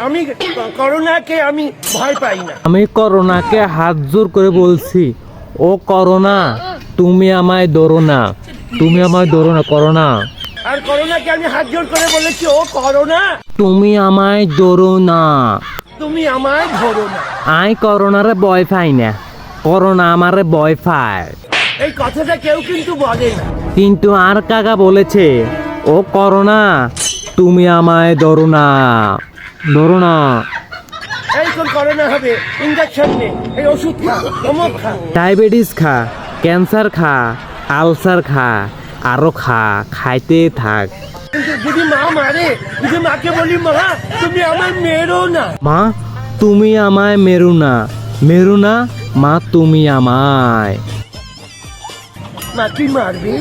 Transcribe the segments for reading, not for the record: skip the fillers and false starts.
আমি করোনাকে আমি ভয় পাই না। আমি করোনাকে হাত জোর করে বলছি, ও করোনা তুমি আমায় ধরো না, তুমি আমায় ধরো না করোনা। আর করোনাকে আমি হাত জোর করে বলেছি, ও করোনা তুমি আমায় ধরো না। তুমি আমায় ধরো না। আই করোনারে ভয় পাই না, করোনা আমারে ভয় পায়। এই কথাটা কেউ কিন্তু বলে না। কিন্তু আর কাকা বলেছে, ও করোনা তুমি আমায় ধরো না, ধরো না। এই তোর করোনা হবে, ইঞ্জেকশন নে, এই ওষুধ খা, অমুক খা। ডায়াবেটিস খা, ক্যান্সার খা, আলসার খা, আরো খা, খাইতে থাক। কিন্তু যদি মা মারে, যদি মাকে বলি মা তুমি আমার মেরো না, মা তুমি আমায় মেরু না, মেরু না, মা তুমি আমায়। মা কি মারবে?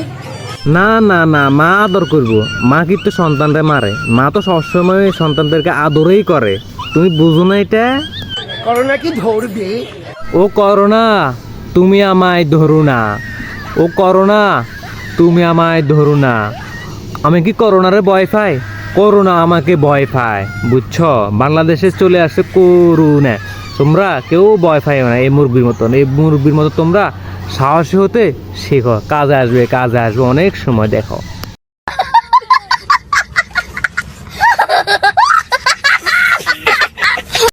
না না না, মা আদর করবো। মা কিন্তু সন্তানরে মারে, মা তো সবসময় সন্তানদেরকে আদরেই করে। তুমি বুঝো না এটা? করোনা কি ধরবে? ও করোনা তুমি আমায় ধরো না, ও করোনা তুমি আমায় ধরো না। আমি কি করোনারে ভয় পাই? করোনা আমাকে ভয় পায়, বুঝছো? বাংলাদেশে চলে আসে করোনা, তোমরা কেউ ভয় পাই না। এই মুরগির মতন, এই মুরগির মতো তোমরা সাহসী হতে শেখো, কাজে আসবে, কাজে আসবে অনেক সময়, দেখো।